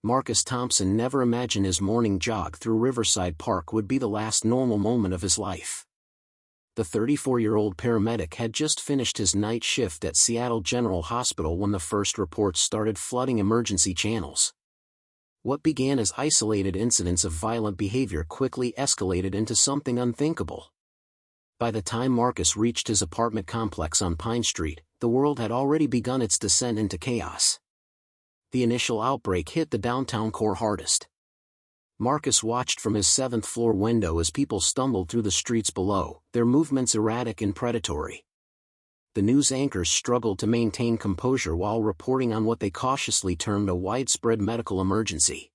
Marcus Thompson never imagined his morning jog through Riverside Park would be the last normal moment of his life. The 34-year-old paramedic had just finished his night shift at Seattle General Hospital when the first reports started flooding emergency channels. What began as isolated incidents of violent behavior quickly escalated into something unthinkable. By the time Marcus reached his apartment complex on Pine Street, the world had already begun its descent into chaos. The initial outbreak hit the downtown core hardest. Marcus watched from his 7th-floor window as people stumbled through the streets below, their movements erratic and predatory. The news anchors struggled to maintain composure while reporting on what they cautiously termed a widespread medical emergency.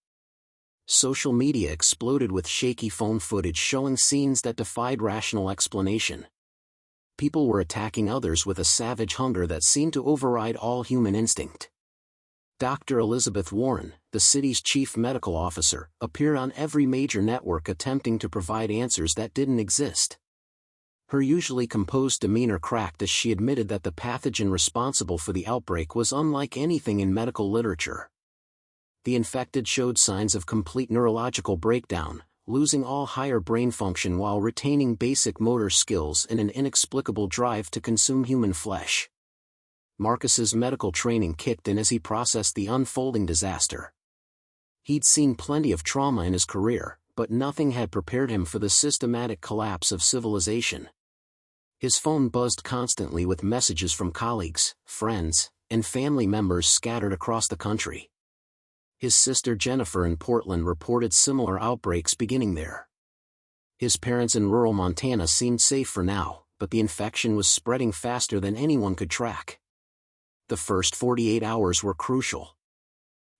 Social media exploded with shaky phone footage showing scenes that defied rational explanation. People were attacking others with a savage hunger that seemed to override all human instinct. Dr. Elizabeth Warren, the city's chief medical officer, appeared on every major network attempting to provide answers that didn't exist. Her usually composed demeanor cracked as she admitted that the pathogen responsible for the outbreak was unlike anything in medical literature. The infected showed signs of complete neurological breakdown, losing all higher brain function while retaining basic motor skills and an inexplicable drive to consume human flesh. Marcus's medical training kicked in as he processed the unfolding disaster. He'd seen plenty of trauma in his career, but nothing had prepared him for the systematic collapse of civilization. His phone buzzed constantly with messages from colleagues, friends, and family members scattered across the country. His sister Jennifer in Portland reported similar outbreaks beginning there. His parents in rural Montana seemed safe for now, but the infection was spreading faster than anyone could track. The first 48 hours were crucial.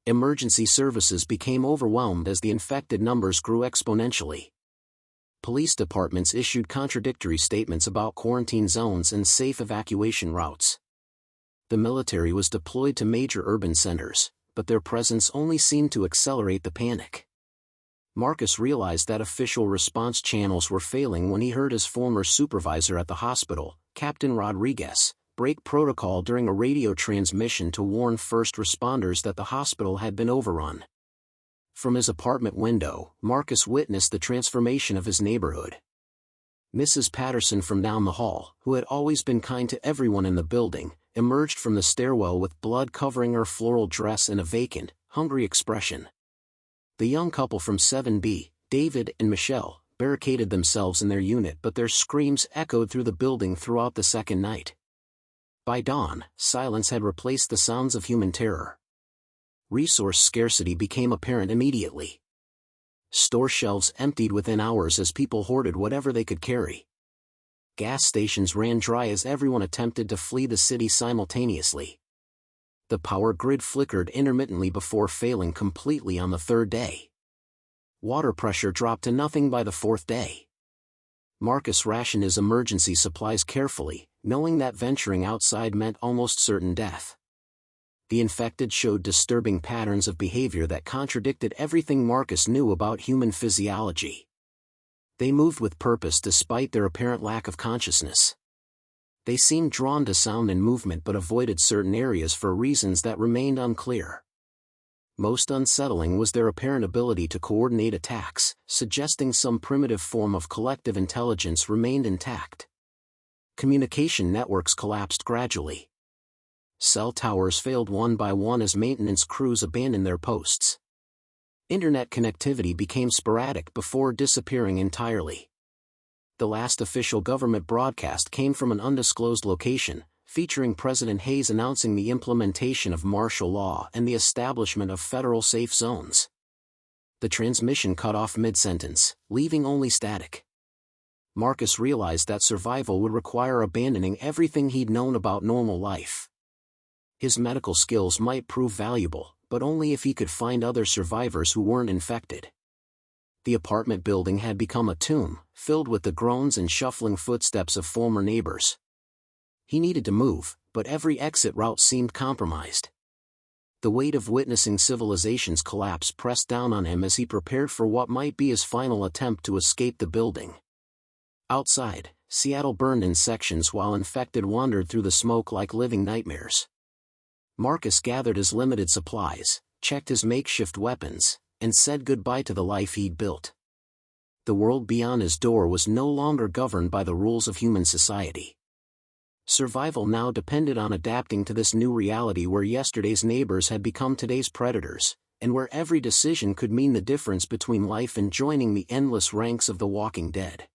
Emergency services became overwhelmed as the infected numbers grew exponentially. Police departments issued contradictory statements about quarantine zones and safe evacuation routes. The military was deployed to major urban centers, but their presence only seemed to accelerate the panic. Marcus realized that official response channels were failing when he heard his former supervisor at the hospital, Captain Rodriguez, break protocol during a radio transmission to warn first responders that the hospital had been overrun. From his apartment window, Marcus witnessed the transformation of his neighborhood. Mrs. Patterson from down the hall, who had always been kind to everyone in the building, emerged from the stairwell with blood covering her floral dress and a vacant, hungry expression. The young couple from 7B, David and Michelle, barricaded themselves in their unit, but their screams echoed through the building throughout the second night. By dawn, silence had replaced the sounds of human terror. Resource scarcity became apparent immediately. Store shelves emptied within hours as people hoarded whatever they could carry. Gas stations ran dry as everyone attempted to flee the city simultaneously. The power grid flickered intermittently before failing completely on the 3rd day. Water pressure dropped to nothing by the 4th day. Marcus rationed his emergency supplies carefully, knowing that venturing outside meant almost certain death. The infected showed disturbing patterns of behavior that contradicted everything Marcus knew about human physiology. They moved with purpose despite their apparent lack of consciousness. They seemed drawn to sound and movement but avoided certain areas for reasons that remained unclear. Most unsettling was their apparent ability to coordinate attacks, suggesting some primitive form of collective intelligence remained intact. Communication networks collapsed gradually. Cell towers failed one by one as maintenance crews abandoned their posts. Internet connectivity became sporadic before disappearing entirely. The last official government broadcast came from an undisclosed location, featuring President Hayes announcing the implementation of martial law and the establishment of federal safe zones. The transmission cut off mid-sentence, leaving only static. Marcus realized that survival would require abandoning everything he'd known about normal life. His medical skills might prove valuable, but only if he could find other survivors who weren't infected. The apartment building had become a tomb, filled with the groans and shuffling footsteps of former neighbors. He needed to move, but every exit route seemed compromised. The weight of witnessing civilization's collapse pressed down on him as he prepared for what might be his final attempt to escape the building. Outside, Seattle burned in sections while infected wandered through the smoke like living nightmares. Marcus gathered his limited supplies, checked his makeshift weapons, and said goodbye to the life he'd built. The world beyond his door was no longer governed by the rules of human society. Survival now depended on adapting to this new reality where yesterday's neighbors had become today's predators, and where every decision could mean the difference between life and joining the endless ranks of the walking dead.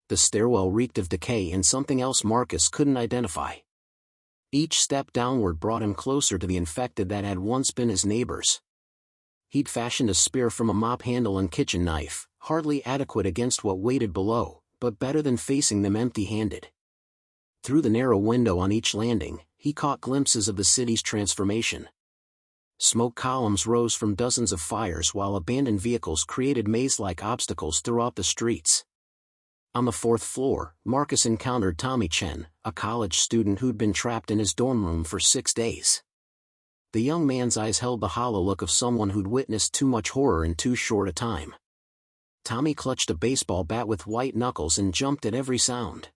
The stairwell reeked of decay and something else Marcus couldn't identify. Each step downward brought him closer to the infected that had once been his neighbors. He'd fashioned a spear from a mop handle and kitchen knife, hardly adequate against what waited below, but better than facing them empty-handed. Through the narrow window on each landing, he caught glimpses of the city's transformation. Smoke columns rose from dozens of fires while abandoned vehicles created maze-like obstacles throughout the streets. On the fourth floor, Marcus encountered Tommy Chen, a college student who'd been trapped in his dorm room for 6 days. The young man's eyes held the hollow look of someone who'd witnessed too much horror in too short a time. Tommy clutched a baseball bat with white knuckles and jumped at every sound.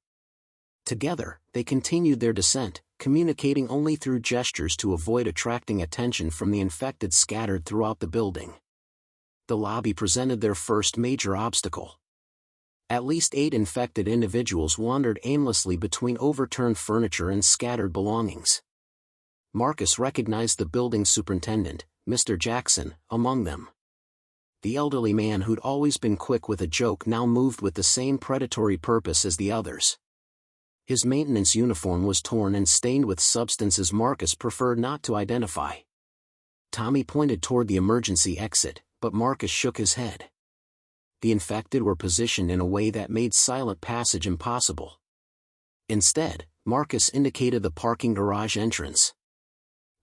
Together, they continued their descent, communicating only through gestures to avoid attracting attention from the infected scattered throughout the building. The lobby presented their first major obstacle. At least 8 infected individuals wandered aimlessly between overturned furniture and scattered belongings. Marcus recognized the building superintendent, Mr. Jackson, among them. The elderly man who'd always been quick with a joke now moved with the same predatory purpose as the others. His maintenance uniform was torn and stained with substances Marcus preferred not to identify. Tommy pointed toward the emergency exit, but Marcus shook his head. The infected were positioned in a way that made silent passage impossible. Instead, Marcus indicated the parking garage entrance.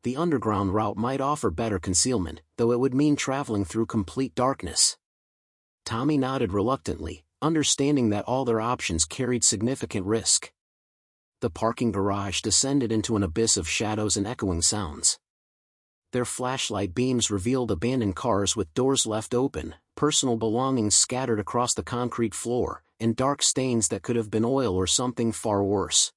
The underground route might offer better concealment, though it would mean traveling through complete darkness. Tommy nodded reluctantly, understanding that all their options carried significant risk. The parking garage descended into an abyss of shadows and echoing sounds. Their flashlight beams revealed abandoned cars with doors left open, personal belongings scattered across the concrete floor, and dark stains that could have been oil or something far worse.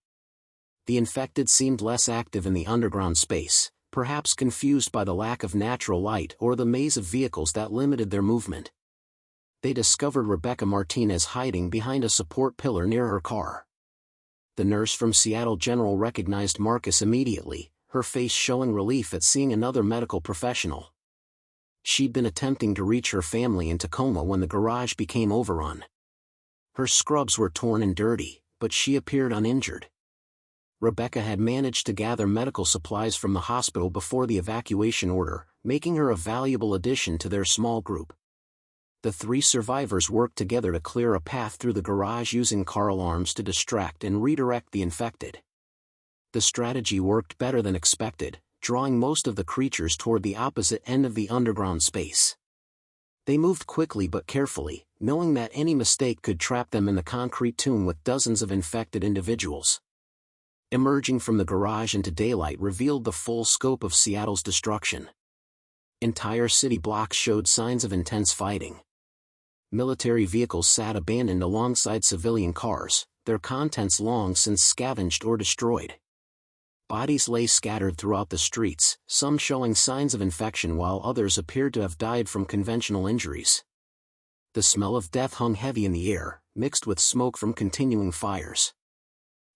The infected seemed less active in the underground space, perhaps confused by the lack of natural light or the maze of vehicles that limited their movement. They discovered Rebecca Martinez hiding behind a support pillar near her car. The nurse from Seattle General recognized Marcus immediately, her face showing relief at seeing another medical professional. She'd been attempting to reach her family in Tacoma when the garage became overrun. Her scrubs were torn and dirty, but she appeared uninjured. Rebecca had managed to gather medical supplies from the hospital before the evacuation order, making her a valuable addition to their small group. The 3 survivors worked together to clear a path through the garage using car alarms to distract and redirect the infected. The strategy worked better than expected, drawing most of the creatures toward the opposite end of the underground space. They moved quickly but carefully, knowing that any mistake could trap them in the concrete tomb with dozens of infected individuals. Emerging from the garage into daylight revealed the full scope of Seattle's destruction. Entire city blocks showed signs of intense fighting. Military vehicles sat abandoned alongside civilian cars, their contents long since scavenged or destroyed. Bodies lay scattered throughout the streets, some showing signs of infection while others appeared to have died from conventional injuries. The smell of death hung heavy in the air, mixed with smoke from continuing fires.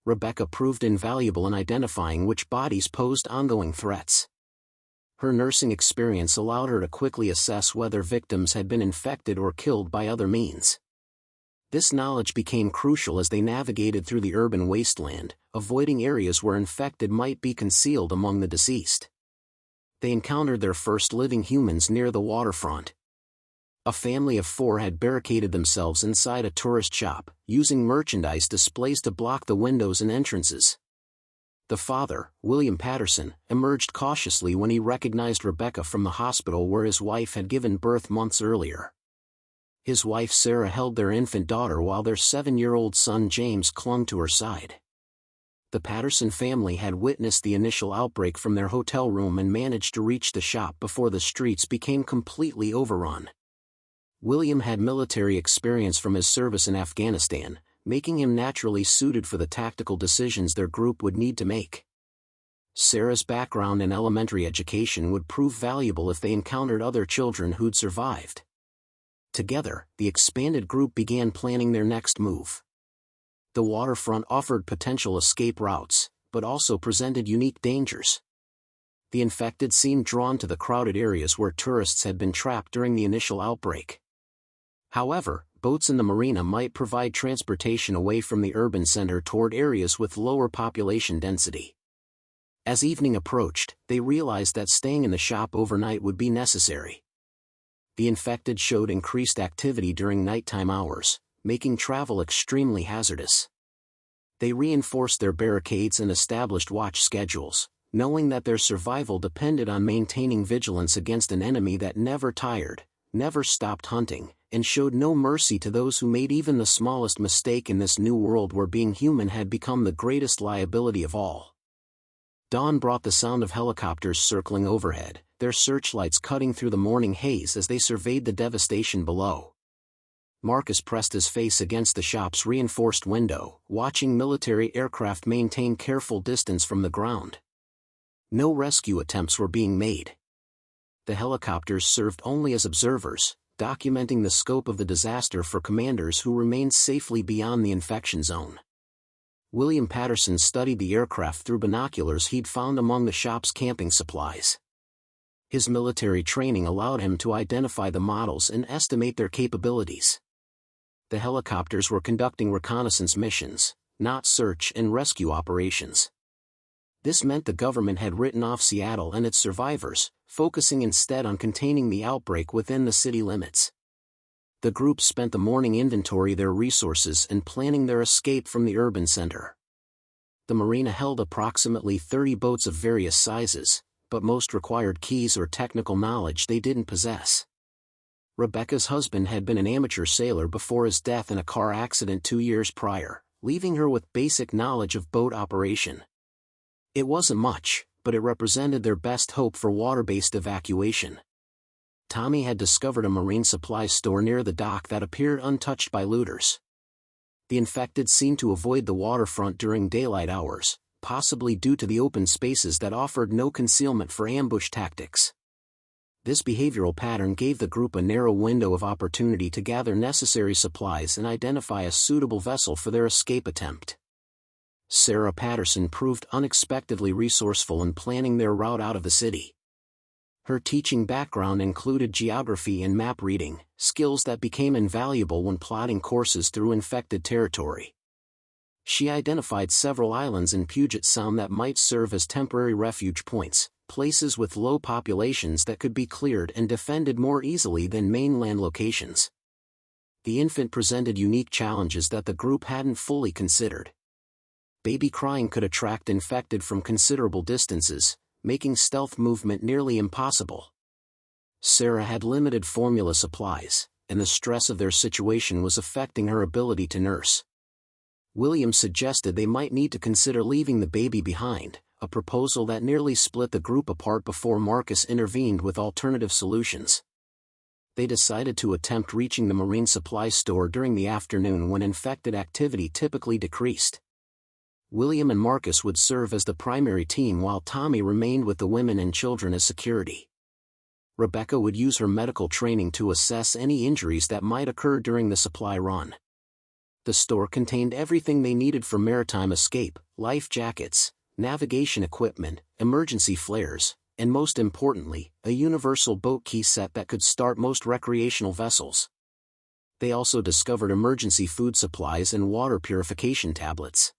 Rebecca proved invaluable in identifying which bodies posed ongoing threats. Her nursing experience allowed her to quickly assess whether victims had been infected or killed by other means. This knowledge became crucial as they navigated through the urban wasteland, avoiding areas where infected might be concealed among the deceased. They encountered their first living humans near the waterfront. A family of 4 had barricaded themselves inside a tourist shop, using merchandise displays to block the windows and entrances. The father, William Patterson, emerged cautiously when he recognized Rebecca from the hospital where his wife had given birth months earlier. His wife Sarah held their infant daughter while their 7-year-old son James clung to her side. The Patterson family had witnessed the initial outbreak from their hotel room and managed to reach the shop before the streets became completely overrun. William had military experience from his service in Afghanistan, making him naturally suited for the tactical decisions their group would need to make. Sarah's background and elementary education would prove valuable if they encountered other children who'd survived. Together, the expanded group began planning their next move. The waterfront offered potential escape routes, but also presented unique dangers. The infected seemed drawn to the crowded areas where tourists had been trapped during the initial outbreak. However, boats in the marina might provide transportation away from the urban center toward areas with lower population density. As evening approached, they realized that staying in the shop overnight would be necessary. The infected showed increased activity during nighttime hours, making travel extremely hazardous. They reinforced their barricades and established watch schedules, knowing that their survival depended on maintaining vigilance against an enemy that never tired, never stopped hunting, and showed no mercy to those who made even the smallest mistake in this new world where being human had become the greatest liability of all. Dawn brought the sound of helicopters circling overhead, their searchlights cutting through the morning haze as they surveyed the devastation below. Marcus pressed his face against the shop's reinforced window, watching military aircraft maintain careful distance from the ground. No rescue attempts were being made. The helicopters served only as observers, documenting the scope of the disaster for commanders who remained safely beyond the infection zone. William Patterson studied the aircraft through binoculars he'd found among the shop's camping supplies. His military training allowed him to identify the models and estimate their capabilities. The helicopters were conducting reconnaissance missions, not search and rescue operations. This meant the government had written off Seattle and its survivors, focusing instead on containing the outbreak within the city limits. The group spent the morning inventorying their resources and planning their escape from the urban center. The marina held approximately 30 boats of various sizes, but most required keys or technical knowledge they didn't possess. Rebecca's husband had been an amateur sailor before his death in a car accident 2 years prior, leaving her with basic knowledge of boat operation. It wasn't much, but it represented their best hope for water-based evacuation. Tommy had discovered a marine supply store near the dock that appeared untouched by looters. The infected seemed to avoid the waterfront during daylight hours, possibly due to the open spaces that offered no concealment for ambush tactics. This behavioral pattern gave the group a narrow window of opportunity to gather necessary supplies and identify a suitable vessel for their escape attempt. Sarah Patterson proved unexpectedly resourceful in planning their route out of the city. Her teaching background included geography and map reading, skills that became invaluable when plotting courses through infected territory. She identified several islands in Puget Sound that might serve as temporary refuge points, places with low populations that could be cleared and defended more easily than mainland locations. The infant presented unique challenges that the group hadn't fully considered. Baby crying could attract infected from considerable distances, making stealth movement nearly impossible. Sarah had limited formula supplies, and the stress of their situation was affecting her ability to nurse. William suggested they might need to consider leaving the baby behind, a proposal that nearly split the group apart before Marcus intervened with alternative solutions. They decided to attempt reaching the marine supply store during the afternoon when infected activity typically decreased. William and Marcus would serve as the primary team while Tommy remained with the women and children as security. Rebecca would use her medical training to assess any injuries that might occur during the supply run. The store contained everything they needed for maritime escape: life jackets, navigation equipment, emergency flares, and most importantly, a universal boat key set that could start most recreational vessels. They also discovered emergency food supplies and water purification tablets.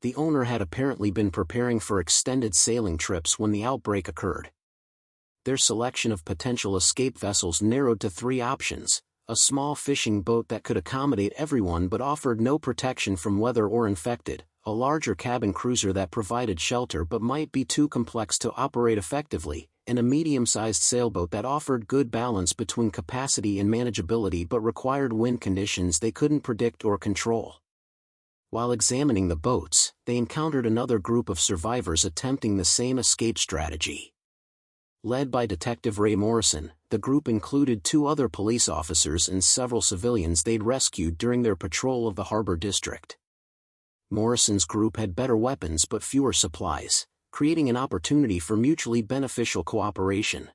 The owner had apparently been preparing for extended sailing trips when the outbreak occurred. Their selection of potential escape vessels narrowed to 3 options: a small fishing boat that could accommodate everyone but offered no protection from weather or infected, a larger cabin cruiser that provided shelter but might be too complex to operate effectively, and a medium-sized sailboat that offered good balance between capacity and manageability but required wind conditions they couldn't predict or control. While examining the boats, they encountered another group of survivors attempting the same escape strategy. Led by Detective Ray Morrison, the group included 2 other police officers and several civilians they'd rescued during their patrol of the harbor district. Morrison's group had better weapons but fewer supplies, creating an opportunity for mutually beneficial cooperation.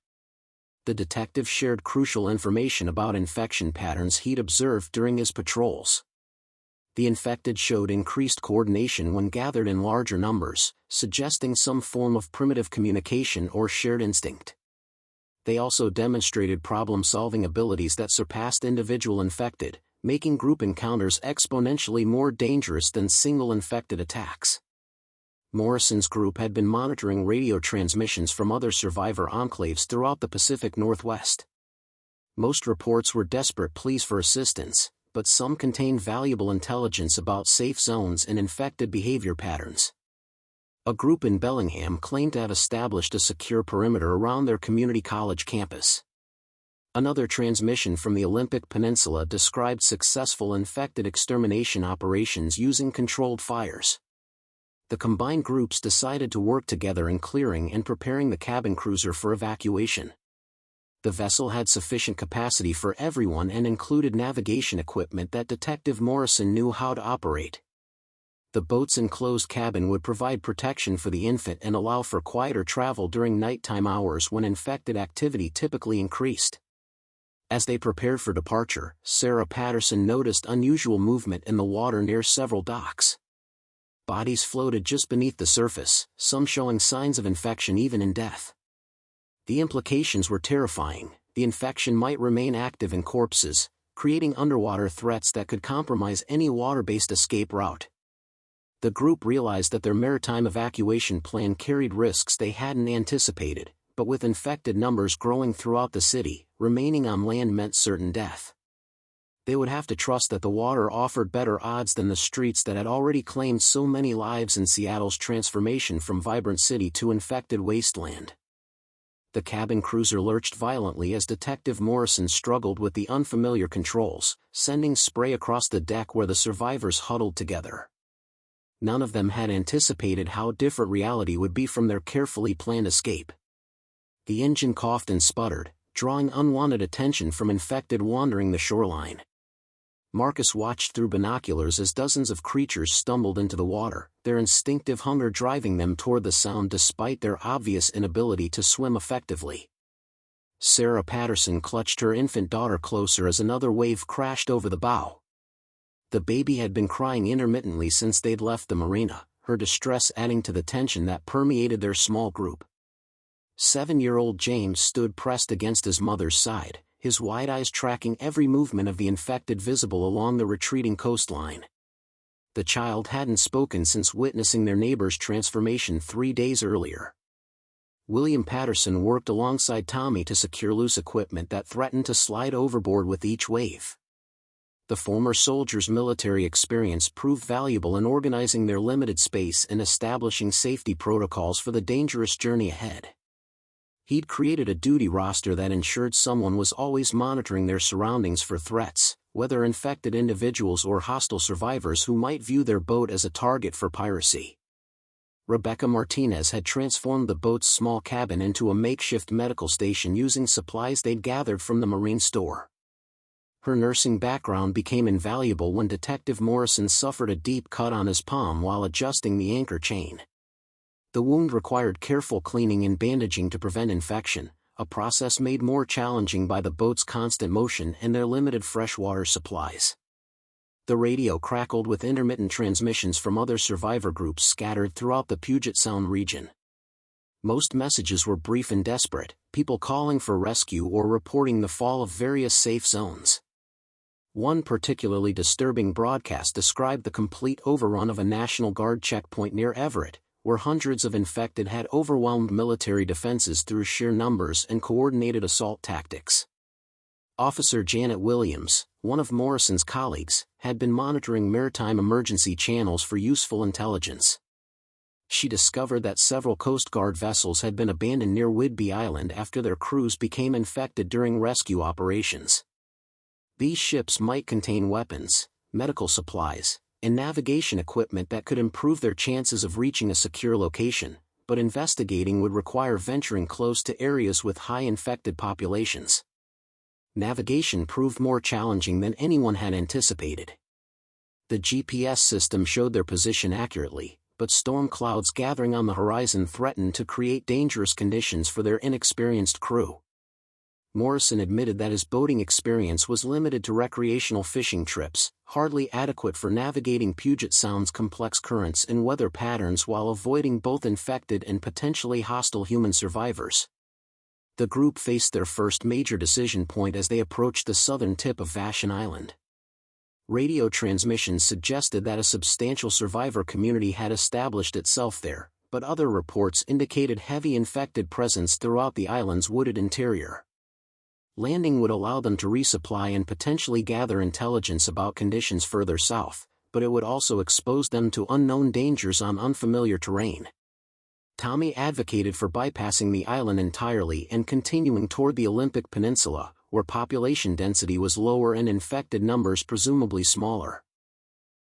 The detective shared crucial information about infection patterns he'd observed during his patrols. The infected showed increased coordination when gathered in larger numbers, suggesting some form of primitive communication or shared instinct. They also demonstrated problem-solving abilities that surpassed individual infected, making group encounters exponentially more dangerous than single infected attacks. Morrison's group had been monitoring radio transmissions from other survivor enclaves throughout the Pacific Northwest. Most reports were desperate pleas for assistance, but some contained valuable intelligence about safe zones and infected behavior patterns. A group in Bellingham claimed to have established a secure perimeter around their community college campus. Another transmission from the Olympic Peninsula described successful infected extermination operations using controlled fires. The combined groups decided to work together in clearing and preparing the cabin cruiser for evacuation. The vessel had sufficient capacity for everyone and included navigation equipment that Detective Morrison knew how to operate. The boat's enclosed cabin would provide protection for the infant and allow for quieter travel during nighttime hours when infected activity typically increased. As they prepared for departure, Sarah Patterson noticed unusual movement in the water near several docks. Bodies floated just beneath the surface, some showing signs of infection even in death. The implications were terrifying. The infection might remain active in corpses, creating underwater threats that could compromise any water-based escape route. The group realized that their maritime evacuation plan carried risks they hadn't anticipated, but with infected numbers growing throughout the city, remaining on land meant certain death. They would have to trust that the water offered better odds than the streets that had already claimed so many lives in Seattle's transformation from vibrant city to infected wasteland. The cabin cruiser lurched violently as Detective Morrison struggled with the unfamiliar controls, sending spray across the deck where the survivors huddled together. None of them had anticipated how different reality would be from their carefully planned escape. The engine coughed and sputtered, drawing unwanted attention from infected wandering the shoreline. Marcus watched through binoculars as dozens of creatures stumbled into the water, their instinctive hunger driving them toward the sound despite their obvious inability to swim effectively. Sarah Patterson clutched her infant daughter closer as another wave crashed over the bow. The baby had been crying intermittently since they'd left the marina, her distress adding to the tension that permeated their small group. 7-year-old James stood pressed against his mother's side, his wide eyes tracking every movement of the infected visible along the retreating coastline. The child hadn't spoken since witnessing their neighbor's transformation 3 days earlier. William Patterson worked alongside Tommy to secure loose equipment that threatened to slide overboard with each wave. The former soldier's military experience proved valuable in organizing their limited space and establishing safety protocols for the dangerous journey ahead. He'd created a duty roster that ensured someone was always monitoring their surroundings for threats, whether infected individuals or hostile survivors who might view their boat as a target for piracy. Rebecca Martinez had transformed the boat's small cabin into a makeshift medical station using supplies they'd gathered from the marine store. Her nursing background became invaluable when Detective Morrison suffered a deep cut on his palm while adjusting the anchor chain. The wound required careful cleaning and bandaging to prevent infection, a process made more challenging by the boat's constant motion and their limited freshwater supplies. The radio crackled with intermittent transmissions from other survivor groups scattered throughout the Puget Sound region. Most messages were brief and desperate, people calling for rescue or reporting the fall of various safe zones. One particularly disturbing broadcast described the complete overrun of a National Guard checkpoint near Everett, where hundreds of infected had overwhelmed military defenses through sheer numbers and coordinated assault tactics. Officer Janet Williams, one of Morrison's colleagues, had been monitoring maritime emergency channels for useful intelligence. She discovered that several Coast Guard vessels had been abandoned near Whidbey Island after their crews became infected during rescue operations. These ships might contain weapons, medical supplies, and navigation equipment that could improve their chances of reaching a secure location, but investigating would require venturing close to areas with high infected populations. Navigation proved more challenging than anyone had anticipated. The GPS system showed their position accurately, but storm clouds gathering on the horizon threatened to create dangerous conditions for their inexperienced crew. Morrison admitted that his boating experience was limited to recreational fishing trips, hardly adequate for navigating Puget Sound's complex currents and weather patterns while avoiding both infected and potentially hostile human survivors. The group faced their first major decision point as they approached the southern tip of Vashon Island. Radio transmissions suggested that a substantial survivor community had established itself there, but other reports indicated heavy infected presence throughout the island's wooded interior. Landing would allow them to resupply and potentially gather intelligence about conditions further south, but it would also expose them to unknown dangers on unfamiliar terrain. Tommy advocated for bypassing the island entirely and continuing toward the Olympic Peninsula, where population density was lower and infected numbers presumably smaller.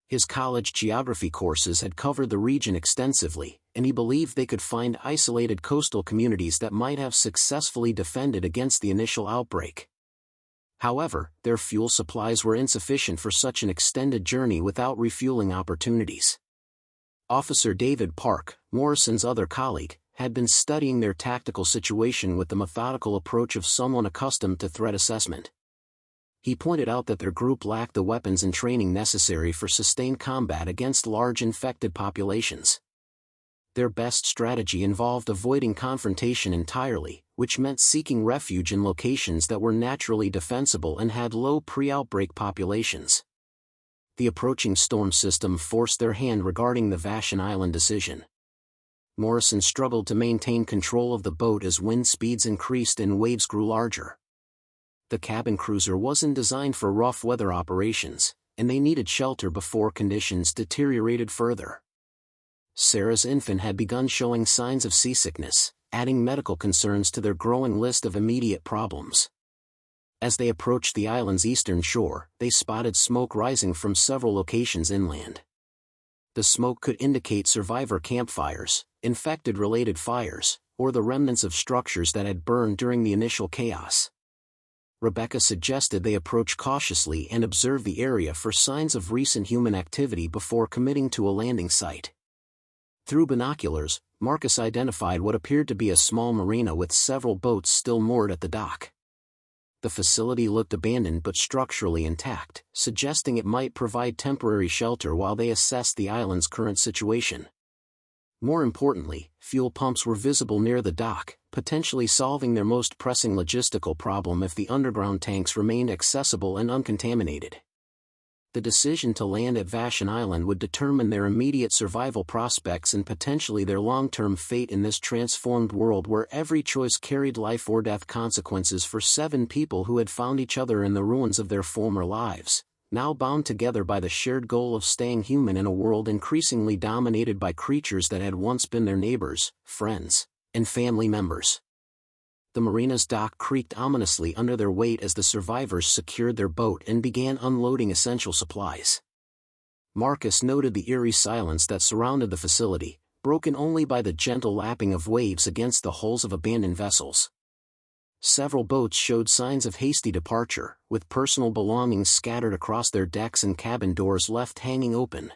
His college geography courses had covered the region extensively, and he believed they could find isolated coastal communities that might have successfully defended against the initial outbreak. However, their fuel supplies were insufficient for such an extended journey without refueling opportunities. Officer David Park, Morrison's other colleague, had been studying their tactical situation with the methodical approach of someone accustomed to threat assessment. He pointed out that their group lacked the weapons and training necessary for sustained combat against large infected populations. Their best strategy involved avoiding confrontation entirely, which meant seeking refuge in locations that were naturally defensible and had low pre-outbreak populations. The approaching storm system forced their hand regarding the Vashon Island decision. Morrison struggled to maintain control of the boat as wind speeds increased and waves grew larger. The cabin cruiser wasn't designed for rough weather operations, and they needed shelter before conditions deteriorated further. Sarah's infant had begun showing signs of seasickness, adding medical concerns to their growing list of immediate problems. As they approached the island's eastern shore, they spotted smoke rising from several locations inland. The smoke could indicate survivor campfires, infected-related fires, or the remnants of structures that had burned during the initial chaos. Rebecca suggested they approach cautiously and observe the area for signs of recent human activity before committing to a landing site. Through binoculars, Marcus identified what appeared to be a small marina with several boats still moored at the dock. The facility looked abandoned but structurally intact, suggesting it might provide temporary shelter while they assessed the island's current situation. More importantly, fuel pumps were visible near the dock, potentially solving their most pressing logistical problem if the underground tanks remained accessible and uncontaminated. The decision to land at Vashon Island would determine their immediate survival prospects and potentially their long-term fate in this transformed world where every choice carried life or death consequences for 7 people who had found each other in the ruins of their former lives, now bound together by the shared goal of staying human in a world increasingly dominated by creatures that had once been their neighbors, friends, and family members. The marina's dock creaked ominously under their weight as the survivors secured their boat and began unloading essential supplies. Marcus noted the eerie silence that surrounded the facility, broken only by the gentle lapping of waves against the hulls of abandoned vessels. Several boats showed signs of hasty departure, with personal belongings scattered across their decks and cabin doors left hanging open.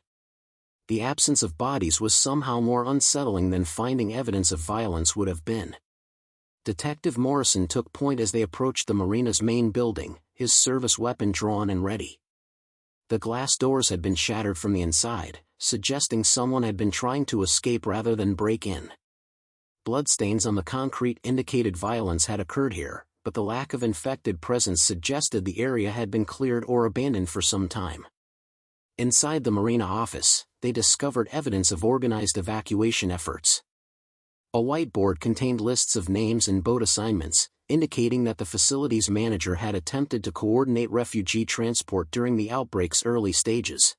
The absence of bodies was somehow more unsettling than finding evidence of violence would have been. Detective Morrison took point as they approached the marina's main building, his service weapon drawn and ready. The glass doors had been shattered from the inside, suggesting someone had been trying to escape rather than break in. Bloodstains on the concrete indicated violence had occurred here, but the lack of infected presence suggested the area had been cleared or abandoned for some time. Inside the marina office, they discovered evidence of organized evacuation efforts. A whiteboard contained lists of names and boat assignments, indicating that the facility's manager had attempted to coordinate refugee transport during the outbreak's early stages.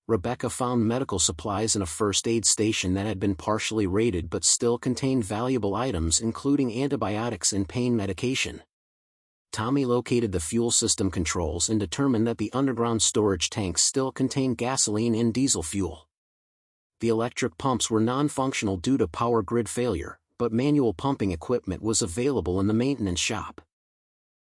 Rebecca found medical supplies in a first aid station that had been partially raided but still contained valuable items including antibiotics and pain medication. Tommy located the fuel system controls and determined that the underground storage tanks still contained gasoline and diesel fuel. The electric pumps were non-functional due to power grid failure, but manual pumping equipment was available in the maintenance shop.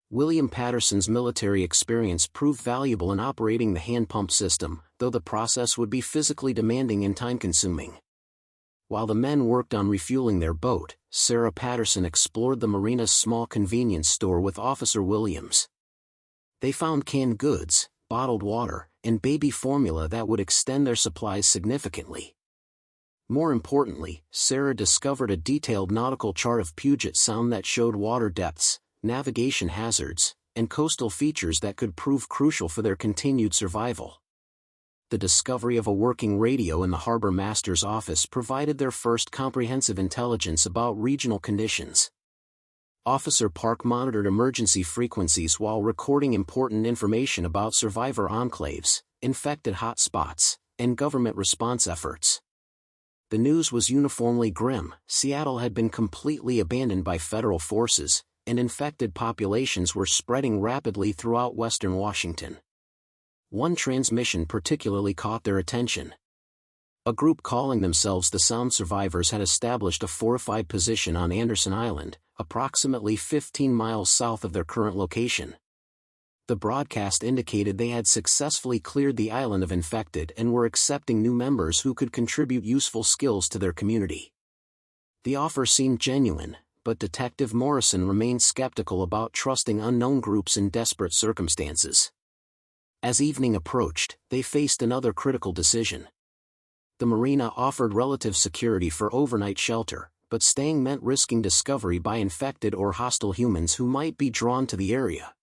William Patterson's military experience proved valuable in operating the hand pump system, though the process would be physically demanding and time-consuming. While the men worked on refueling their boat, Sarah Patterson explored the marina's small convenience store with Officer Williams. They found canned goods, bottled water, and baby formula that would extend their supplies significantly. More importantly, Sarah discovered a detailed nautical chart of Puget Sound that showed water depths, navigation hazards, and coastal features that could prove crucial for their continued survival. The discovery of a working radio in the harbor master's office provided their first comprehensive intelligence about regional conditions. Officer Park monitored emergency frequencies while recording important information about survivor enclaves, infected hotspots, and government response efforts. The news was uniformly grim. Seattle had been completely abandoned by federal forces, and infected populations were spreading rapidly throughout western Washington. One transmission particularly caught their attention. A group calling themselves the Sound Survivors had established a fortified position on Anderson Island, approximately 15 miles south of their current location. The broadcast indicated they had successfully cleared the island of infected and were accepting new members who could contribute useful skills to their community. The offer seemed genuine, but Detective Morrison remained skeptical about trusting unknown groups in desperate circumstances. As evening approached, they faced another critical decision. The marina offered relative security for overnight shelter, but staying meant risking discovery by infected or hostile humans who might be drawn to the area.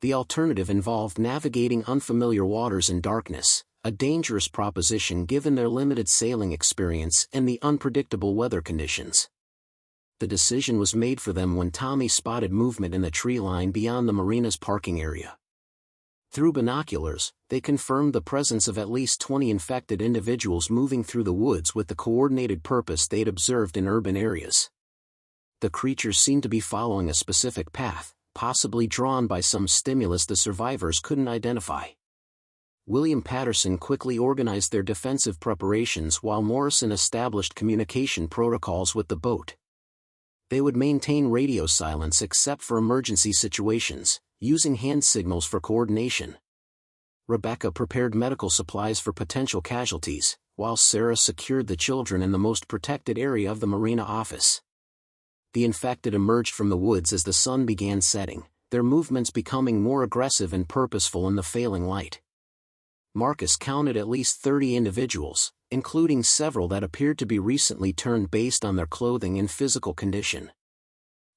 The alternative involved navigating unfamiliar waters in darkness, a dangerous proposition given their limited sailing experience and the unpredictable weather conditions. The decision was made for them when Tommy spotted movement in the tree line beyond the marina's parking area. Through binoculars, they confirmed the presence of at least 20 infected individuals moving through the woods with the coordinated purpose they'd observed in urban areas. The creatures seemed to be following a specific path, possibly drawn by some stimulus the survivors couldn't identify. William Patterson quickly organized their defensive preparations while Morrison established communication protocols with the boat. They would maintain radio silence except for emergency situations, using hand signals for coordination. Rebecca prepared medical supplies for potential casualties, while Sarah secured the children in the most protected area of the marina office. The infected emerged from the woods as the sun began setting, their movements becoming more aggressive and purposeful in the failing light. Marcus counted at least 30 individuals, including several that appeared to be recently turned based on their clothing and physical condition.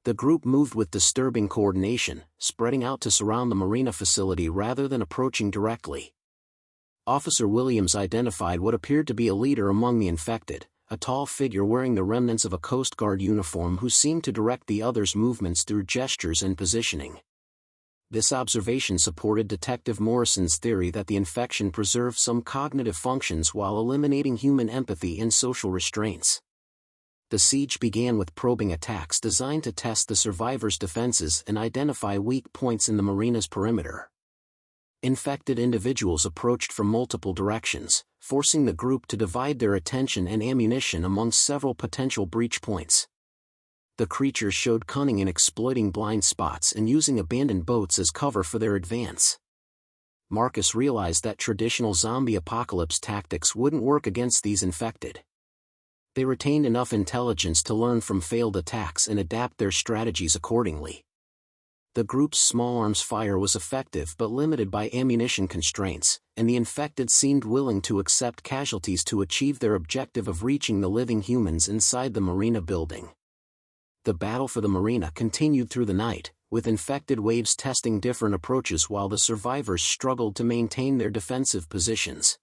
The group moved with disturbing coordination, spreading out to surround the marina facility rather than approaching directly. Officer Williams identified what appeared to be a leader among the infected, a tall figure wearing the remnants of a Coast Guard uniform who seemed to direct the others' movements through gestures and positioning. This observation supported Detective Morrison's theory that the infection preserved some cognitive functions while eliminating human empathy and social restraints. The siege began with probing attacks designed to test the survivors' defenses and identify weak points in the marina's perimeter. Infected individuals approached from multiple directions, forcing the group to divide their attention and ammunition among several potential breach points. The creatures showed cunning in exploiting blind spots and using abandoned boats as cover for their advance. Marcus realized that traditional zombie apocalypse tactics wouldn't work against these infected. They retained enough intelligence to learn from failed attacks and adapt their strategies accordingly. The group's small arms fire was effective but limited by ammunition constraints, and the infected seemed willing to accept casualties to achieve their objective of reaching the living humans inside the marina building. The battle for the marina continued through the night, with infected waves testing different approaches while the survivors struggled to maintain their defensive positions.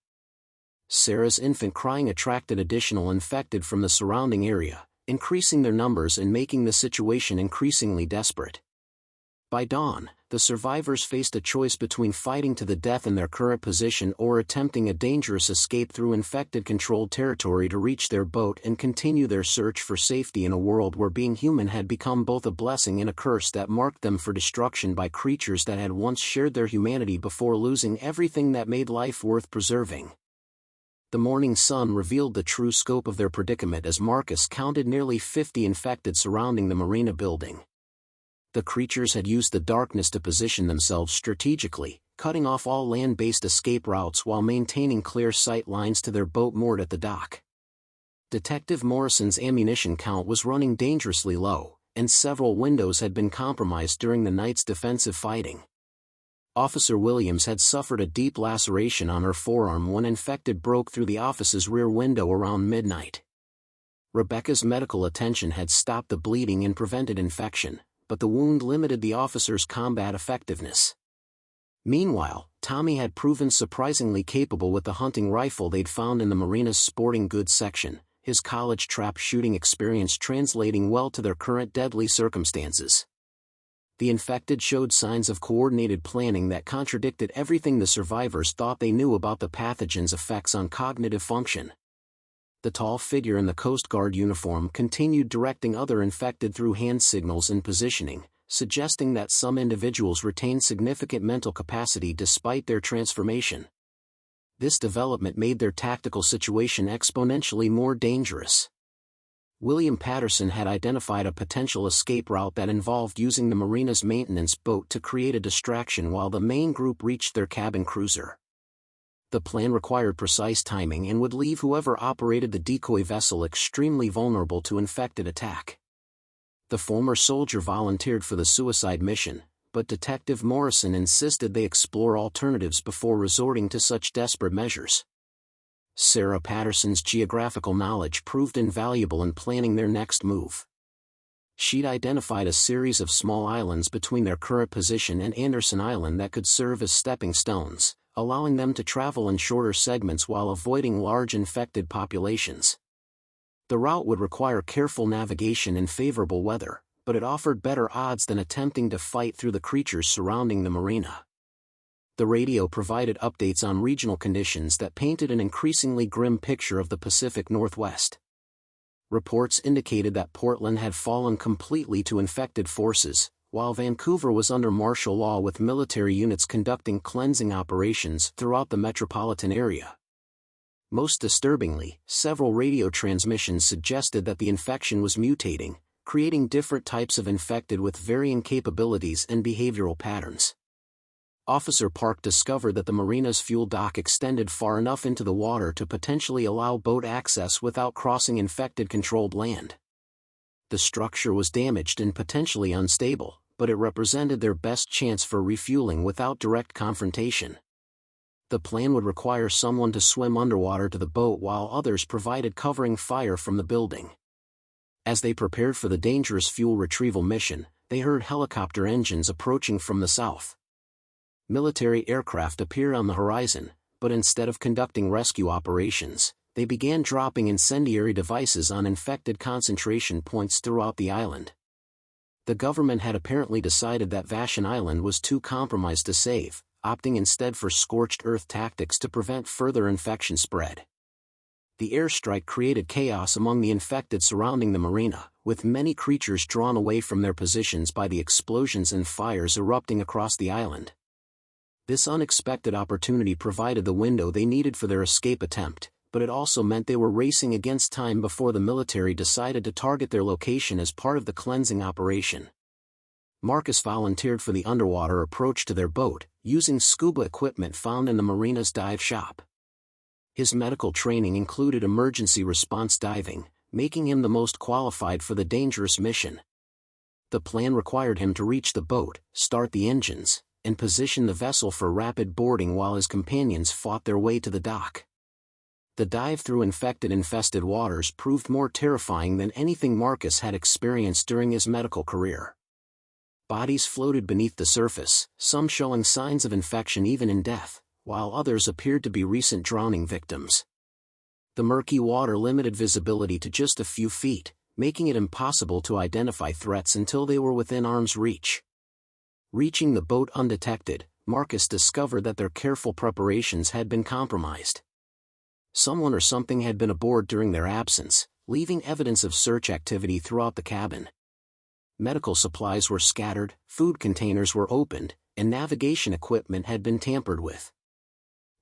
Sarah's infant crying attracted additional infected from the surrounding area, increasing their numbers and making the situation increasingly desperate. By dawn, the survivors faced a choice between fighting to the death in their current position or attempting a dangerous escape through infected-controlled territory to reach their boat and continue their search for safety in a world where being human had become both a blessing and a curse that marked them for destruction by creatures that had once shared their humanity before losing everything that made life worth preserving. The morning sun revealed the true scope of their predicament as Marcus counted nearly 50 infected surrounding the marina building. The creatures had used the darkness to position themselves strategically, cutting off all land-based escape routes while maintaining clear sight lines to their boat moored at the dock. Detective Morrison's ammunition count was running dangerously low, and several windows had been compromised during the night's defensive fighting. Officer Williams had suffered a deep laceration on her forearm when infected broke through the office's rear window around midnight. Rebecca's medical attention had stopped the bleeding and prevented infection, but the wound limited the officer's combat effectiveness. Meanwhile, Tommy had proven surprisingly capable with the hunting rifle they'd found in the marina's sporting goods section, his college trap shooting experience translating well to their current deadly circumstances. The infected showed signs of coordinated planning that contradicted everything the survivors thought they knew about the pathogen's effects on cognitive function. The tall figure in the Coast Guard uniform continued directing other infected through hand signals and positioning, suggesting that some individuals retain significant mental capacity despite their transformation. This development made their tactical situation exponentially more dangerous. William Patterson had identified a potential escape route that involved using the marina's maintenance boat to create a distraction while the main group reached their cabin cruiser. The plan required precise timing and would leave whoever operated the decoy vessel extremely vulnerable to infected attack. The former soldier volunteered for the suicide mission, but Detective Morrison insisted they explore alternatives before resorting to such desperate measures. Sarah Patterson's geographical knowledge proved invaluable in planning their next move. She'd identified a series of small islands between their current position and Anderson Island that could serve as stepping stones, allowing them to travel in shorter segments while avoiding large infected populations. The route would require careful navigation in favorable weather, but it offered better odds than attempting to fight through the creatures surrounding the marina. The radio provided updates on regional conditions that painted an increasingly grim picture of the Pacific Northwest. Reports indicated that Portland had fallen completely to infected forces, while Vancouver was under martial law with military units conducting cleansing operations throughout the metropolitan area. Most disturbingly, several radio transmissions suggested that the infection was mutating, creating different types of infected with varying capabilities and behavioral patterns. Officer Park discovered that the marina's fuel dock extended far enough into the water to potentially allow boat access without crossing infected-controlled land. The structure was damaged and potentially unstable, but it represented their best chance for refueling without direct confrontation. The plan would require someone to swim underwater to the boat while others provided covering fire from the building. As they prepared for the dangerous fuel retrieval mission, they heard helicopter engines approaching from the south. Military aircraft appeared on the horizon, but instead of conducting rescue operations, they began dropping incendiary devices on infected concentration points throughout the island. The government had apparently decided that Vashon Island was too compromised to save, opting instead for scorched earth tactics to prevent further infection spread. The airstrike created chaos among the infected surrounding the marina, with many creatures drawn away from their positions by the explosions and fires erupting across the island. This unexpected opportunity provided the window they needed for their escape attempt, but it also meant they were racing against time before the military decided to target their location as part of the cleansing operation. Marcus volunteered for the underwater approach to their boat, using scuba equipment found in the marina's dive shop. His medical training included emergency response diving, making him the most qualified for the dangerous mission. The plan required him to reach the boat, start the engines, and position the vessel for rapid boarding while his companions fought their way to the dock. The dive through infested waters proved more terrifying than anything Marcus had experienced during his medical career. Bodies floated beneath the surface, some showing signs of infection even in death, while others appeared to be recent drowning victims. The murky water limited visibility to just a few feet, making it impossible to identify threats until they were within arm's reach. Reaching the boat undetected, Marcus discovered that their careful preparations had been compromised. Someone or something had been aboard during their absence, leaving evidence of search activity throughout the cabin. Medical supplies were scattered, food containers were opened, and navigation equipment had been tampered with.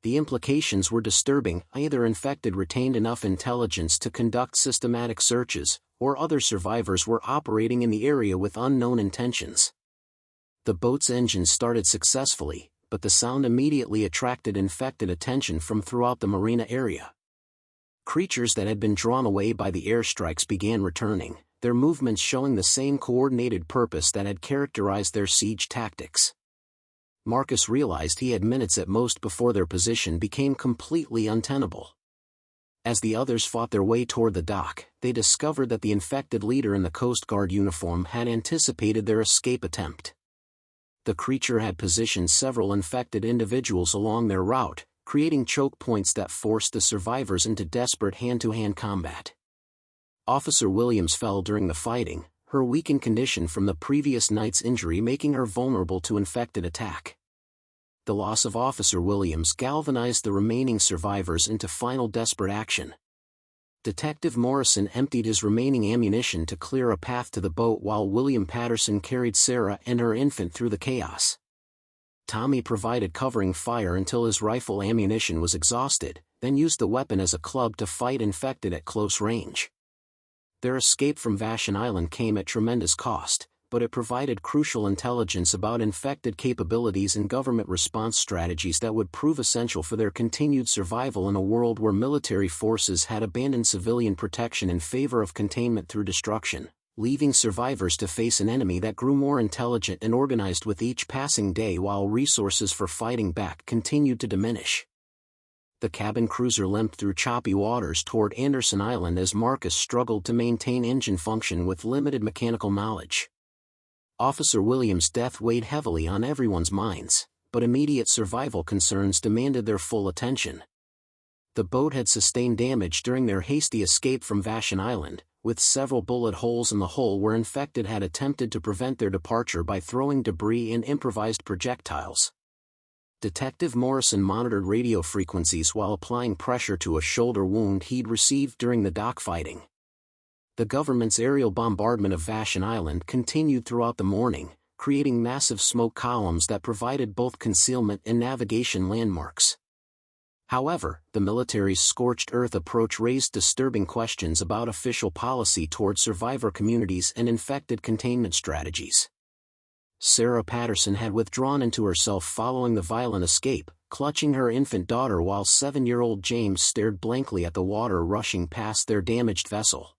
The implications were disturbing. Either infected retained enough intelligence to conduct systematic searches, or other survivors were operating in the area with unknown intentions. The boat's engines started successfully, but the sound immediately attracted infected attention from throughout the marina area. Creatures that had been drawn away by the airstrikes began returning, their movements showing the same coordinated purpose that had characterized their siege tactics. Marcus realized he had minutes at most before their position became completely untenable. As the others fought their way toward the dock, they discovered that the infected leader in the Coast Guard uniform had anticipated their escape attempt. The creature had positioned several infected individuals along their route, creating choke points that forced the survivors into desperate hand-to-hand combat. Officer Williams fell during the fighting, her weakened condition from the previous night's injury making her vulnerable to infected attack. The loss of Officer Williams galvanized the remaining survivors into final desperate action. Detective Morrison emptied his remaining ammunition to clear a path to the boat while William Patterson carried Sarah and her infant through the chaos. Tommy provided covering fire until his rifle ammunition was exhausted, then used the weapon as a club to fight infected at close range. Their escape from Vashon Island came at tremendous cost, but it provided crucial intelligence about infected capabilities and government response strategies that would prove essential for their continued survival in a world where military forces had abandoned civilian protection in favor of containment through destruction, leaving survivors to face an enemy that grew more intelligent and organized with each passing day while resources for fighting back continued to diminish. The cabin cruiser limped through choppy waters toward Anderson Island as Marcus struggled to maintain engine function with limited mechanical knowledge. Officer Williams' death weighed heavily on everyone's minds, but immediate survival concerns demanded their full attention. The boat had sustained damage during their hasty escape from Vashon Island, with several bullet holes in the hull where infected had attempted to prevent their departure by throwing debris and improvised projectiles. Detective Morrison monitored radio frequencies while applying pressure to a shoulder wound he'd received during the dock fighting. The government's aerial bombardment of Vashon Island continued throughout the morning, creating massive smoke columns that provided both concealment and navigation landmarks. However, the military's scorched earth approach raised disturbing questions about official policy toward survivor communities and infected containment strategies. Sarah Patterson had withdrawn into herself following the violent escape, clutching her infant daughter while 7-year-old James stared blankly at the water rushing past their damaged vessel.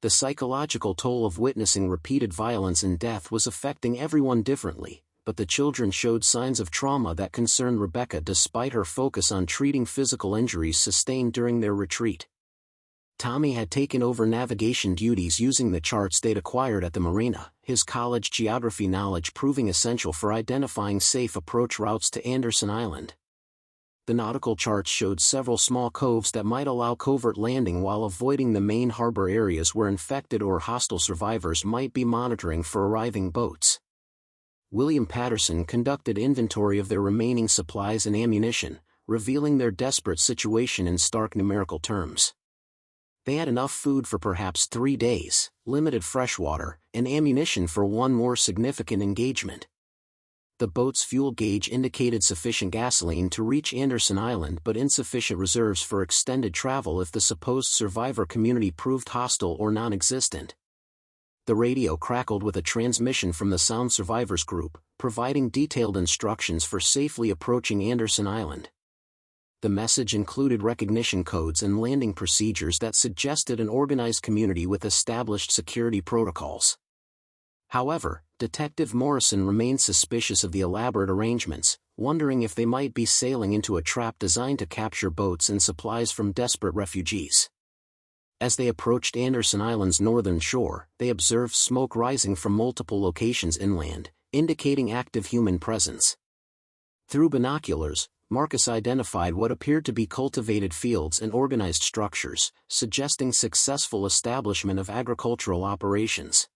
The psychological toll of witnessing repeated violence and death was affecting everyone differently, but the children showed signs of trauma that concerned Rebecca despite her focus on treating physical injuries sustained during their retreat. Tommy had taken over navigation duties using the charts they'd acquired at the marina, his college geography knowledge proving essential for identifying safe approach routes to Anderson Island. The nautical charts showed several small coves that might allow covert landing while avoiding the main harbor areas where infected or hostile survivors might be monitoring for arriving boats. William Patterson conducted inventory of their remaining supplies and ammunition, revealing their desperate situation in stark numerical terms. They had enough food for perhaps 3 days, limited fresh water, and ammunition for one more significant engagement. The boat's fuel gauge indicated sufficient gasoline to reach Anderson Island but insufficient reserves for extended travel if the supposed survivor community proved hostile or non-existent. The radio crackled with a transmission from the Sound Survivors Group, providing detailed instructions for safely approaching Anderson Island. The message included recognition codes and landing procedures that suggested an organized community with established security protocols. However, Detective Morrison remained suspicious of the elaborate arrangements, wondering if they might be sailing into a trap designed to capture boats and supplies from desperate refugees. As they approached Anderson Island's northern shore, they observed smoke rising from multiple locations inland, indicating active human presence. Through binoculars, Marcus identified what appeared to be cultivated fields and organized structures, suggesting successful establishment of agricultural operations.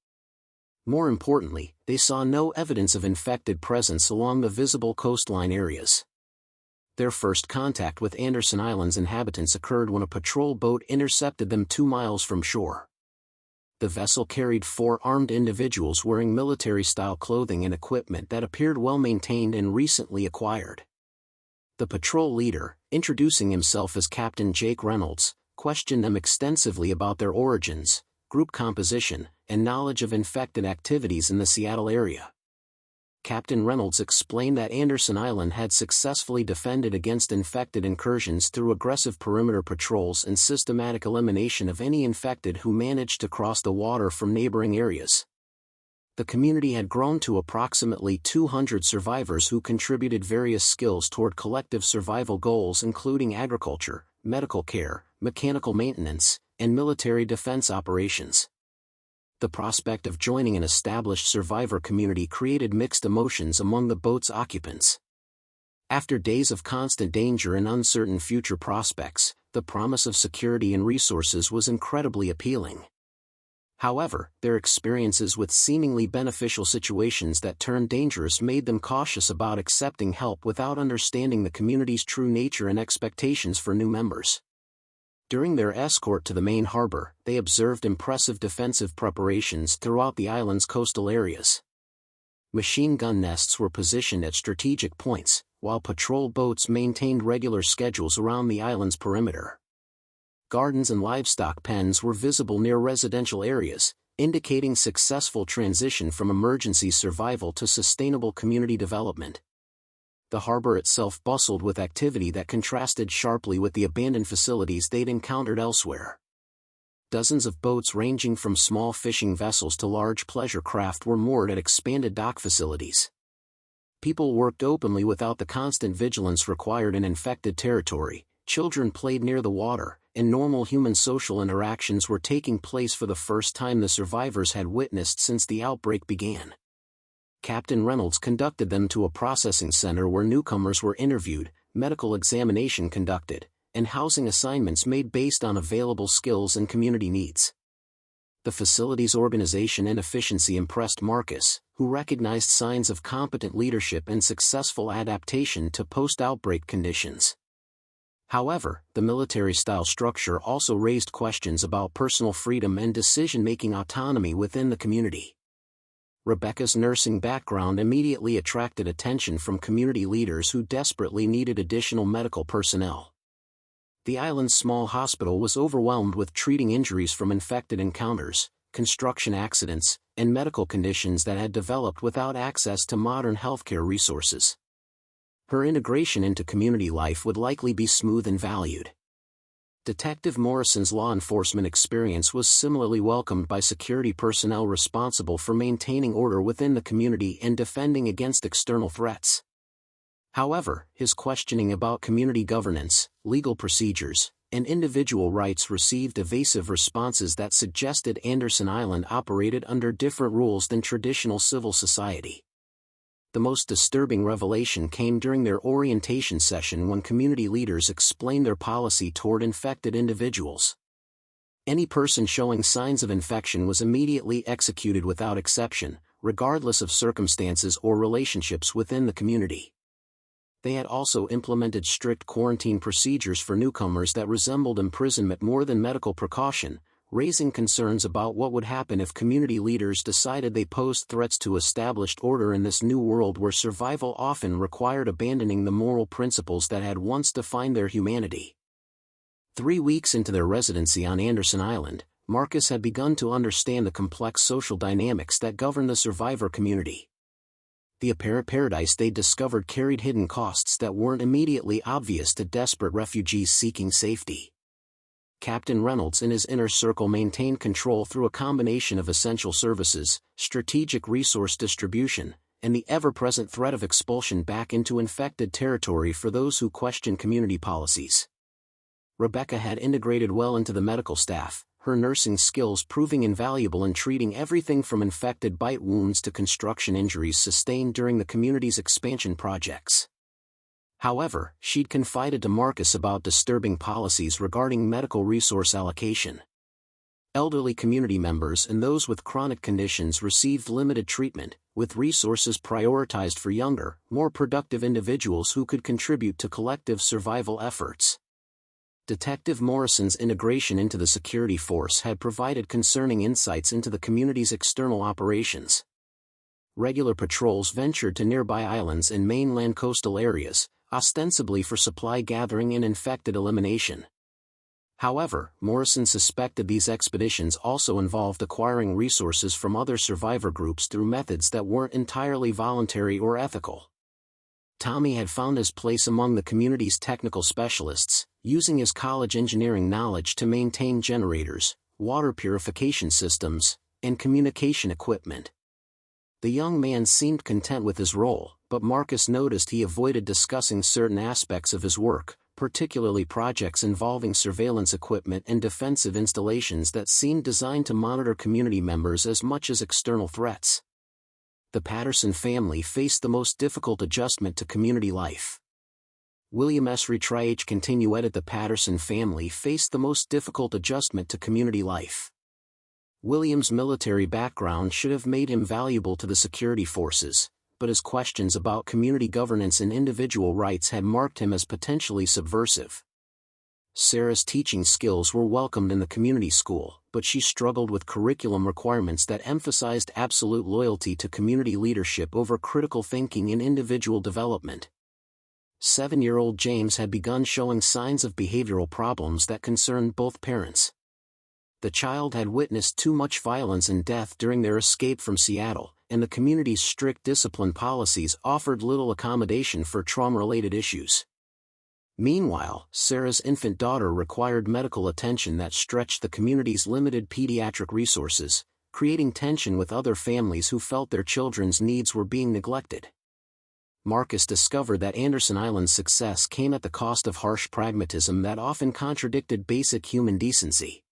More importantly, they saw no evidence of infected presence along the visible coastline areas. Their first contact with Anderson Island's inhabitants occurred when a patrol boat intercepted them 2 miles from shore. The vessel carried 4 armed individuals wearing military-style clothing and equipment that appeared well-maintained and recently acquired. The patrol leader, introducing himself as Captain Jake Reynolds, questioned them extensively about their origins, group composition, and knowledge of infected activities in the Seattle area. Captain Reynolds explained that Anderson Island had successfully defended against infected incursions through aggressive perimeter patrols and systematic elimination of any infected who managed to cross the water from neighboring areas. The community had grown to approximately 200 survivors who contributed various skills toward collective survival goals including agriculture, medical care, mechanical maintenance, and military defense operations. The prospect of joining an established survivor community created mixed emotions among the boat's occupants. After days of constant danger and uncertain future prospects, the promise of security and resources was incredibly appealing. However, their experiences with seemingly beneficial situations that turned dangerous made them cautious about accepting help without understanding the community's true nature and expectations for new members. During their escort to the main harbor, they observed impressive defensive preparations throughout the island's coastal areas. Machine gun nests were positioned at strategic points, while patrol boats maintained regular schedules around the island's perimeter. Gardens and livestock pens were visible near residential areas, indicating successful transition from emergency survival to sustainable community development. The harbor itself bustled with activity that contrasted sharply with the abandoned facilities they'd encountered elsewhere. Dozens of boats ranging from small fishing vessels to large pleasure craft were moored at expanded dock facilities. People worked openly without the constant vigilance required in infected territory, children played near the water, and normal human social interactions were taking place for the first time the survivors had witnessed since the outbreak began. Captain Reynolds conducted them to a processing center where newcomers were interviewed, medical examination conducted, and housing assignments made based on available skills and community needs. The facility's organization and efficiency impressed Marcus, who recognized signs of competent leadership and successful adaptation to post-outbreak conditions. However, the military-style structure also raised questions about personal freedom and decision-making autonomy within the community. Rebecca's nursing background immediately attracted attention from community leaders who desperately needed additional medical personnel. The island's small hospital was overwhelmed with treating injuries from infected encounters, construction accidents, and medical conditions that had developed without access to modern healthcare resources. Her integration into community life would likely be smooth and valued. Detective Morrison's law enforcement experience was similarly welcomed by security personnel responsible for maintaining order within the community and defending against external threats. However, his questioning about community governance, legal procedures, and individual rights received evasive responses that suggested Anderson Island operated under different rules than traditional civil society. The most disturbing revelation came during their orientation session when community leaders explained their policy toward infected individuals. Any person showing signs of infection was immediately executed without exception, regardless of circumstances or relationships within the community. They had also implemented strict quarantine procedures for newcomers that resembled imprisonment more than medical precaution, raising concerns about what would happen if community leaders decided they posed threats to established order in this new world where survival often required abandoning the moral principles that had once defined their humanity. 3 weeks into their residency on Anderson Island, Marcus had begun to understand the complex social dynamics that govern the survivor community. The apparent paradise they discovered carried hidden costs that weren't immediately obvious to desperate refugees seeking safety. Captain Reynolds and his inner circle maintained control through a combination of essential services, strategic resource distribution, and the ever-present threat of expulsion back into infected territory for those who questioned community policies. Rebecca had integrated well into the medical staff, her nursing skills proving invaluable in treating everything from infected bite wounds to construction injuries sustained during the community's expansion projects. However, she'd confided to Marcus about disturbing policies regarding medical resource allocation. Elderly community members and those with chronic conditions received limited treatment, with resources prioritized for younger, more productive individuals who could contribute to collective survival efforts. Detective Morrison's integration into the security force had provided concerning insights into the community's external operations. Regular patrols ventured to nearby islands and mainland coastal areas, ostensibly for supply gathering and infected elimination. However, Morrison suspected these expeditions also involved acquiring resources from other survivor groups through methods that weren't entirely voluntary or ethical. Tommy had found his place among the community's technical specialists, using his college engineering knowledge to maintain generators, water purification systems, and communication equipment. The young man seemed content with his role, but Marcus noticed he avoided discussing certain aspects of his work, particularly projects involving surveillance equipment and defensive installations that seemed designed to monitor community members as much as external threats. The Patterson family faced the most difficult adjustment to community life. William S. Retriage continued. The Patterson family faced the most difficult adjustment to community life. William's military background should have made him valuable to the security forces, but his questions about community governance and individual rights had marked him as potentially subversive. Sarah's teaching skills were welcomed in the community school, but she struggled with curriculum requirements that emphasized absolute loyalty to community leadership over critical thinking and individual development. 7-year-old James had begun showing signs of behavioral problems that concerned both parents. The child had witnessed too much violence and death during their escape from Seattle, and the community's strict discipline policies offered little accommodation for trauma-related issues. Meanwhile, Sarah's infant daughter required medical attention that stretched the community's limited pediatric resources, creating tension with other families who felt their children's needs were being neglected. Marcus discovered that Anderson Island's success came at the cost of harsh pragmatism that often contradicted basic human decency.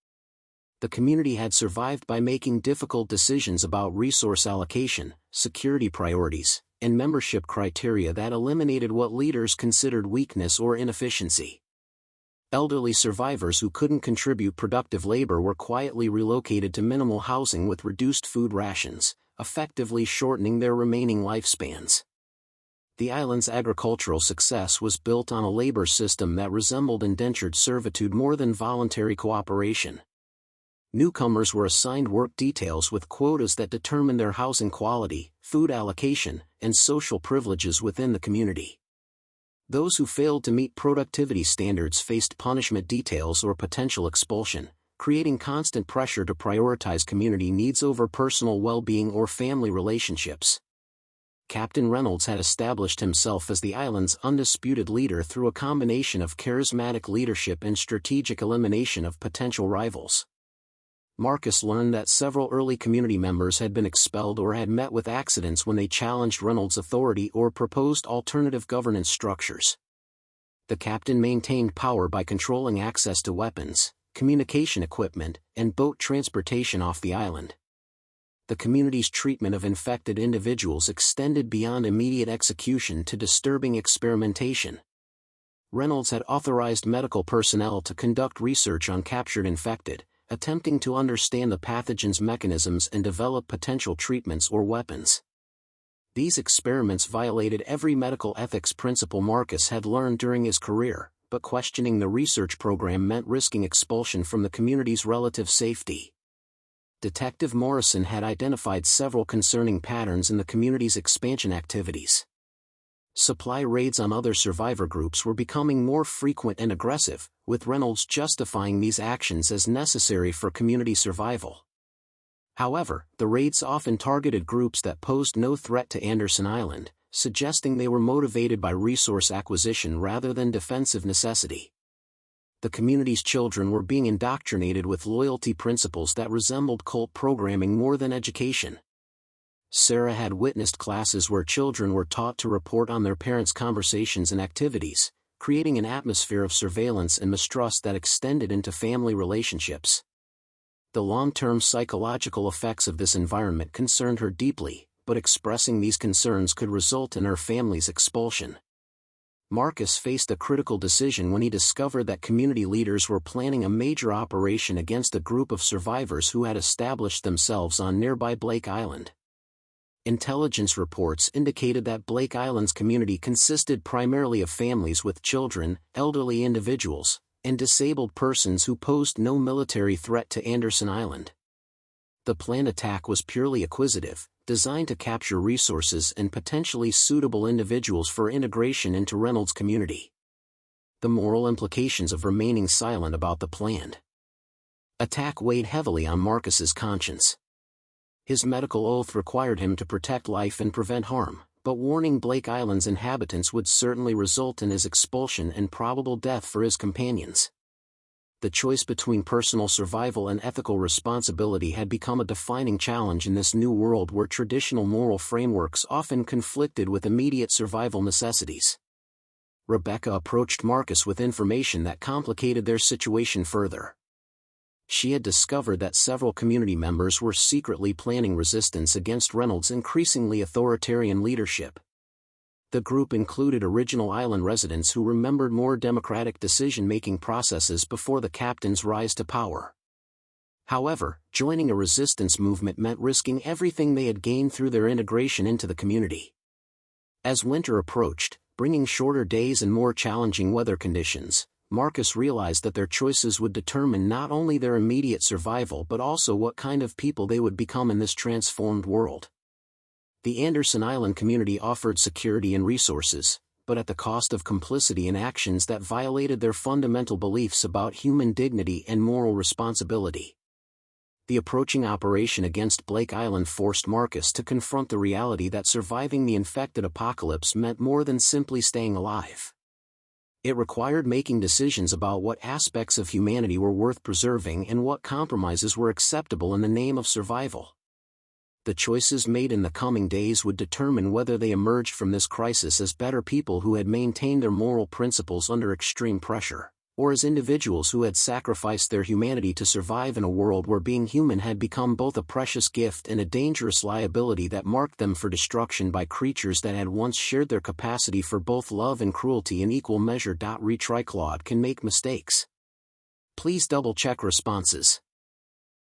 The community had survived by making difficult decisions about resource allocation, security priorities, and membership criteria that eliminated what leaders considered weakness or inefficiency. Elderly survivors who couldn't contribute productive labor were quietly relocated to minimal housing with reduced food rations, effectively shortening their remaining lifespans. The island's agricultural success was built on a labor system that resembled indentured servitude more than voluntary cooperation. Newcomers were assigned work details with quotas that determined their housing quality, food allocation, and social privileges within the community. Those who failed to meet productivity standards faced punishment details or potential expulsion, creating constant pressure to prioritize community needs over personal well-being or family relationships. Captain Reynolds had established himself as the island's undisputed leader through a combination of charismatic leadership and strategic elimination of potential rivals. Marcus learned that several early community members had been expelled or had met with accidents when they challenged Reynolds' authority or proposed alternative governance structures. The captain maintained power by controlling access to weapons, communication equipment, and boat transportation off the island. The community's treatment of infected individuals extended beyond immediate execution to disturbing experimentation. Reynolds had authorized medical personnel to conduct research on captured infected, attempting to understand the pathogen's mechanisms and develop potential treatments or weapons. These experiments violated every medical ethics principle Marcus had learned during his career, but questioning the research program meant risking expulsion from the community's relative safety. Detective Morrison had identified several concerning patterns in the community's expansion activities. Supply raids on other survivor groups were becoming more frequent and aggressive, with Reynolds justifying these actions as necessary for community survival. However, the raids often targeted groups that posed no threat to Anderson Island, suggesting they were motivated by resource acquisition rather than defensive necessity. The community's children were being indoctrinated with loyalty principles that resembled cult programming more than education. Sarah had witnessed classes where children were taught to report on their parents' conversations and activities, creating an atmosphere of surveillance and mistrust that extended into family relationships. The long-term psychological effects of this environment concerned her deeply, but expressing these concerns could result in her family's expulsion. Marcus faced a critical decision when he discovered that community leaders were planning a major operation against a group of survivors who had established themselves on nearby Blake Island. Intelligence reports indicated that Blake Island's community consisted primarily of families with children, elderly individuals, and disabled persons who posed no military threat to Anderson Island. The planned attack was purely acquisitive, designed to capture resources and potentially suitable individuals for integration into Reynolds' community. The moral implications of remaining silent about the planned attack weighed heavily on Marcus's conscience. His medical oath required him to protect life and prevent harm, but warning Blake Island's inhabitants would certainly result in his expulsion and probable death for his companions. The choice between personal survival and ethical responsibility had become a defining challenge in this new world where traditional moral frameworks often conflicted with immediate survival necessities. Rebecca approached Marcus with information that complicated their situation further. She had discovered that several community members were secretly planning resistance against Reynolds' increasingly authoritarian leadership. The group included original island residents who remembered more democratic decision-making processes before the captain's rise to power. However, joining a resistance movement meant risking everything they had gained through their integration into the community. As winter approached, bringing shorter days and more challenging weather conditions, Marcus realized that their choices would determine not only their immediate survival but also what kind of people they would become in this transformed world. The Anderson Island community offered security and resources, but at the cost of complicity in actions that violated their fundamental beliefs about human dignity and moral responsibility. The approaching operation against Blake Island forced Marcus to confront the reality that surviving the infected apocalypse meant more than simply staying alive. It required making decisions about what aspects of humanity were worth preserving and what compromises were acceptable in the name of survival. The choices made in the coming days would determine whether they emerged from this crisis as better people who had maintained their moral principles under extreme pressure, or as individuals who had sacrificed their humanity to survive in a world where being human had become both a precious gift and a dangerous liability that marked them for destruction by creatures that had once shared their capacity for both love and cruelty in equal measure. Retriclawed can make mistakes. Please double-check responses.